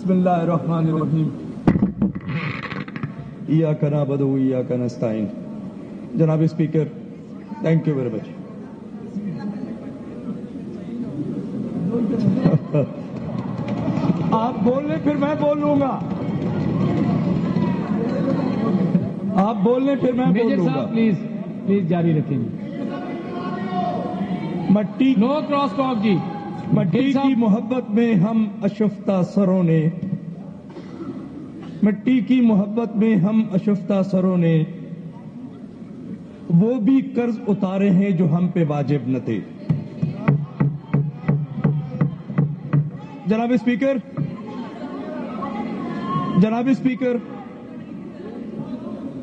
बिस्मिल्लाहिर्रहमानिर्रहीम। इय्याका नअबुदु व इय्याका नस्तईन। जनाब speaker, thank you very much. आप बोल लें फिर मैं बोल लूंगा। आप बोल लें फिर मैं बोल लूंगा। प्लीज जारी रखेंगे। मट्टी नो क्रॉस टॉक जी। मट्टी की मोहब्बत में हम अशुफ्ता सरों ने, मिट्टी की मोहब्बत में हम अशुफ्ता सरों ने वो भी कर्ज उतारे हैं जो हम पे वाजिब न थे। जनाब स्पीकर,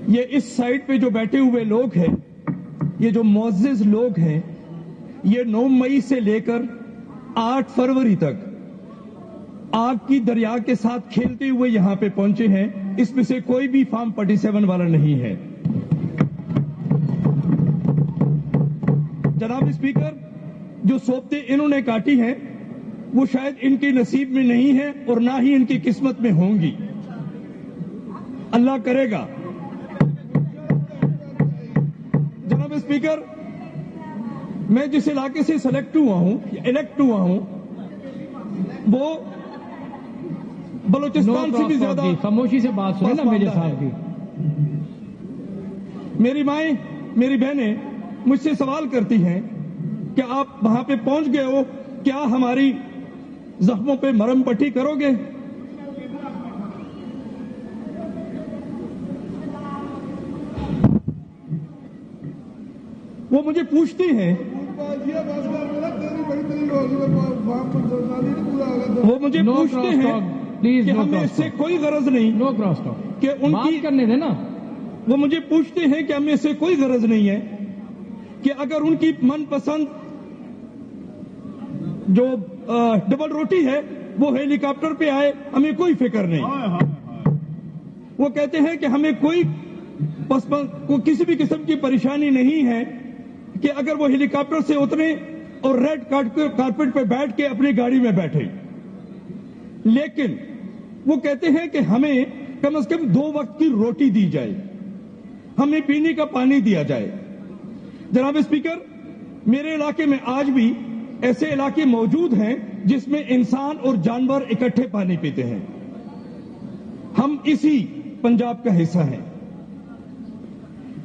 ये इस साइड पे जो बैठे हुए लोग हैं, ये जो मुअज़्ज़िज़ लोग हैं, ये 9 मई से लेकर 8 फरवरी तक आग की दरिया के साथ खेलते हुए यहां पे पहुंचे हैं। इसमें से कोई भी फार्म 47 वाला नहीं है। जनाब स्पीकर, जो सोबतें इन्होंने काटी हैं वो शायद इनके नसीब में नहीं है और ना ही इनकी किस्मत में होंगी। अल्लाह करेगा। जनाब स्पीकर, मैं जिस इलाके से इलेक्ट हुआ हूं वो बलूचिस्तान से भी ज्यादा। खामोशी से बात सुने ना मेरे साहब की। मेरी माएं, मेरी बहनें मुझसे सवाल करती हैं कि आप वहां पे पहुंच गए हो, क्या हमारी जख्मों पे मरहम पट्टी करोगे? वो मुझे पूछती हैं, कि हमें इससे कोई गरज नहीं। नो क्रॉस टॉक कि उनकी करने देना। वो मुझे पूछते हैं कि हमें इससे कोई गरज नहीं है कि अगर उनकी मनपसंद जो डबल रोटी है वो हेलीकॉप्टर पे आए, हमें कोई फिक्र नहीं। वो कहते हैं कि हमें कोई किसी भी किस्म की परेशानी नहीं है कि अगर वो हेलीकॉप्टर से उतरे और रेड कारपेट पे बैठ के अपनी गाड़ी में बैठे, लेकिन वो कहते हैं कि हमें कम से कम 2 वक्त की रोटी दी जाए, हमें पीने का पानी दिया जाए। जनाब स्पीकर, मेरे इलाके में आज भी ऐसे इलाके मौजूद हैं जिसमें इंसान और जानवर इकट्ठे पानी पीते हैं। हम इसी पंजाब का हिस्सा हैं।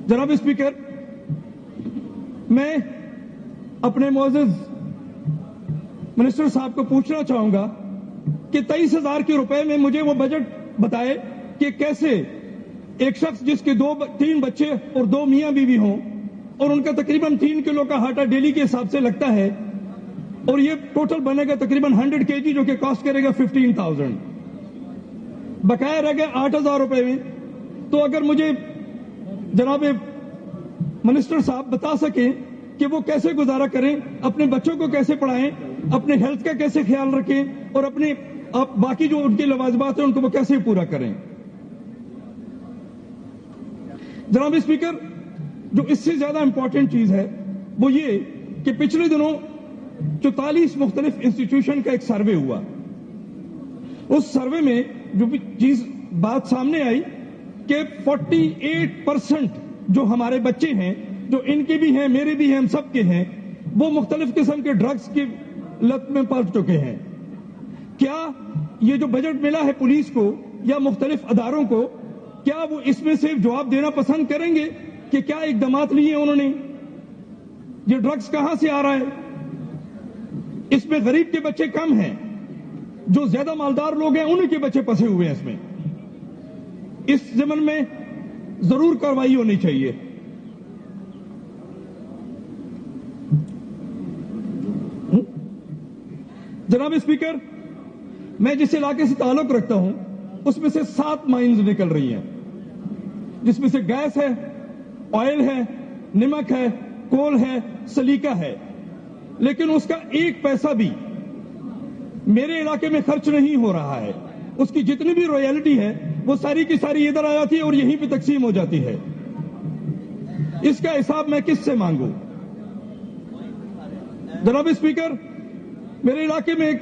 जनाब स्पीकर, मैं अपने मुअज़्ज़िज़ मिनिस्टर साहब को पूछना चाहूंगा कि 23,000 के रुपए में मुझे वो बजट बताए कि कैसे एक शख्स जिसके 3 बच्चे और 2 मियां बीवी हों और उनका तकरीबन 3 किलो का हाटा डेली के हिसाब से लगता है और ये टोटल बनेगा तकरीबन 100 kg, जो कि कॉस्ट करेगा 15,000, बकाया रह गया 8,000 रुपए में। तो अगर मुझे जनाब मिनिस्टर साहब बता सकें कि वो कैसे गुजारा करें, अपने बच्चों को कैसे पढ़ाएं, अपने हेल्थ का कैसे ख्याल रखें और अपने बाकी जो उनके लवाजमात हैं उनको वो कैसे पूरा करें। जनाब स्पीकर, जो इससे ज्यादा इंपॉर्टेंट चीज है वो ये कि पिछले दिनों 44 मुख्तलिफ इंस्टीट्यूशन का एक सर्वे हुआ। उस सर्वे में जो भी बात सामने आई कि 48% जो हमारे बच्चे हैं, जो इनके भी हैं, मेरे भी हैं, हम सबके हैं, वो मुख्तलिफ किस्म के ड्रग्स की लत में पड़ चुके हैं। क्या ये जो बजट मिला है पुलिस को या मुख्तलिफ अदारों को, क्या वो इसमें से जवाब देना पसंद करेंगे कि क्या इकदामात लिए उन्होंने? ये ड्रग्स कहां से आ रहा है? इसमें गरीब के बच्चे कम हैं, जो ज्यादा मालदार लोग हैं उन्हीं के बच्चे फंसे हुए हैं इसमें। इस ज़मन में जरूर कार्रवाई होनी चाहिए। जनाब स्पीकर, मैं जिस इलाके से ताल्लुक रखता हूं उसमें से 7 माइंस निकल रही हैं, जिसमें से गैस है, ऑयल है, नमक है, कोल है, सलीका है, लेकिन उसका 1 पैसा भी मेरे इलाके में खर्च नहीं हो रहा है। उसकी जितनी भी रॉयल्टी है वो सारी की सारी इधर आ जाती है और यहीं पे तकसीम हो जाती है। इसका हिसाब मैं किससे मांगू? जनाब स्पीकर, मेरे इलाके में एक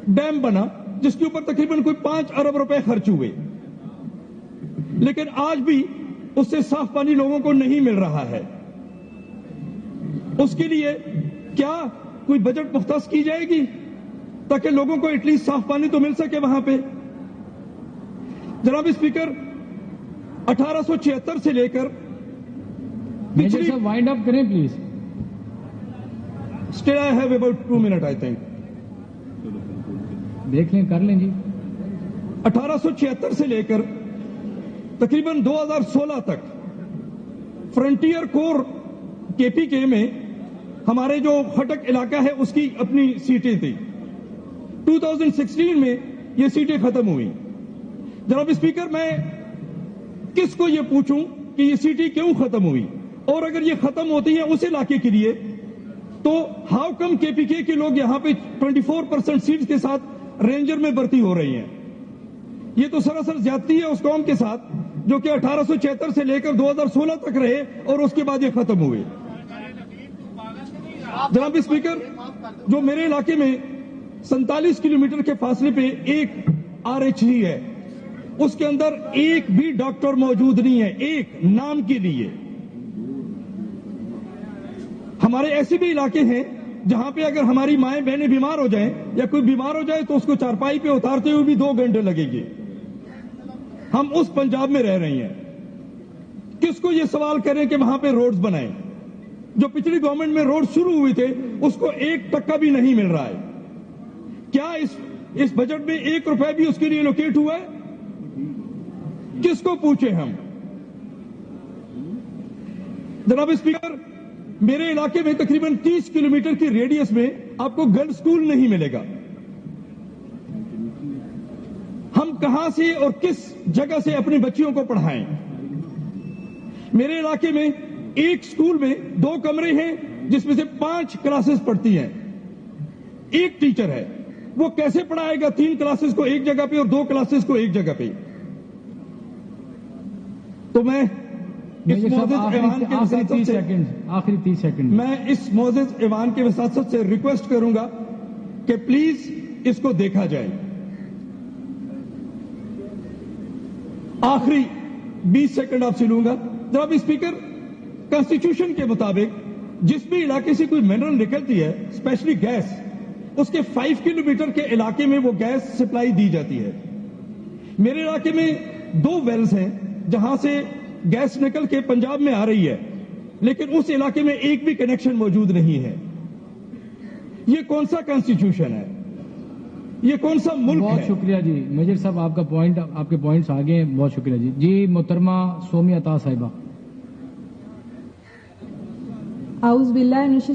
डैम बना जिसके ऊपर तकरीबन कोई 5 अरब रुपए खर्च हुए, लेकिन आज भी उससे साफ पानी लोगों को नहीं मिल रहा है। उसके लिए क्या कोई बजट मुख्तस की जाएगी ताकि लोगों को एटलीस्ट साफ पानी तो मिल सके वहां पे? जनाब स्पीकर, 1876 से लेकर मेजर साहब वाइंड अप करें please. Still I have about 2 minute I think. देख लें, कर लें जी। 1876 से लेकर तकरीबन 2016 तक फ्रंटियर कोर केपीके में हमारे जो खटक इलाका है उसकी अपनी सीटें थी। 2016 में ये सीटें खत्म हुई। जनाब स्पीकर, मैं किसको ये पूछूं कि ये सीटें क्यों खत्म हुई, और अगर ये खत्म होती हैं उस इलाके के लिए, तो हाउ कम केपीके के लोग यहां पे 24% सीट्स के साथ रेंजर में भर्ती हो रही हैं? ये तो सरासर ज्यादती है उस कौम के साथ जो कि 1876 से लेकर 2016 तक रहे और उसके बाद ये खत्म हुए। जनाब स्पीकर, जो मेरे इलाके में 47 किलोमीटर के फासले पे एक आरएचसी है, उसके अंदर एक भी डॉक्टर मौजूद नहीं है, एक नाम के लिए। हमारे ऐसे भी इलाके हैं जहां पे अगर हमारी माएं बहनें बीमार हो जाएं या कोई बीमार हो जाए तो उसको चारपाई पे उतारते हुए भी 2 घंटे लगेंगे। हम उस पंजाब में रह रहे हैं। किसको ये सवाल करें कि वहां पे रोड्स बनाएं? जो पिछली गवर्नमेंट में रोड शुरू हुए थे उसको 1 टक्का भी नहीं मिल रहा है। क्या इस बजट में 1 रुपए भी उसके लिए लोकेट हुआ है? किसको पूछे हम? जनाब स्पीकर, मेरे इलाके में तकरीबन 30 किलोमीटर की रेडियस में आपको गर्ल्स स्कूल नहीं मिलेगा। हम कहां से और किस जगह से अपनी बच्चियों को पढ़ाएं? मेरे इलाके में एक स्कूल में 2 कमरे हैं जिसमें से 5 क्लासेस पढ़ती हैं। एक टीचर है, वो कैसे पढ़ाएगा 3 क्लासेस को एक जगह पे और 2 क्लासेस को एक जगह पे? तो मैं इस मोअज़्ज़ज़ ऐवान के आखिरी 30 सेकंड मैं इस मोअज़्ज़ज़ ऐवान के वसासत से रिक्वेस्ट करूंगा कि प्लीज इसको देखा जाए। आखिरी 20 सेकंड आपसे लूंगा। जनाब स्पीकर, कॉन्स्टिट्यूशन के मुताबिक जिस भी इलाके से कोई मिनरल निकलती है, स्पेशली गैस, उसके 5 किलोमीटर के इलाके में वो गैस सप्लाई दी जाती है। मेरे इलाके में 2 वेल्स हैं जहां से गैस निकल के पंजाब में आ रही है, लेकिन उस इलाके में एक भी कनेक्शन मौजूद नहीं है। ये कौन सा कॉन्स्टिट्यूशन है? ये कौन सा मुल्क है? बहुत शुक्रिया जी मेजर साहब, आपके पॉइंट्स आगे हैं। बहुत शुक्रिया जी। जी मोहतरमा सोमी अता साहिबा। आउज़ बिल्लाहि मिनश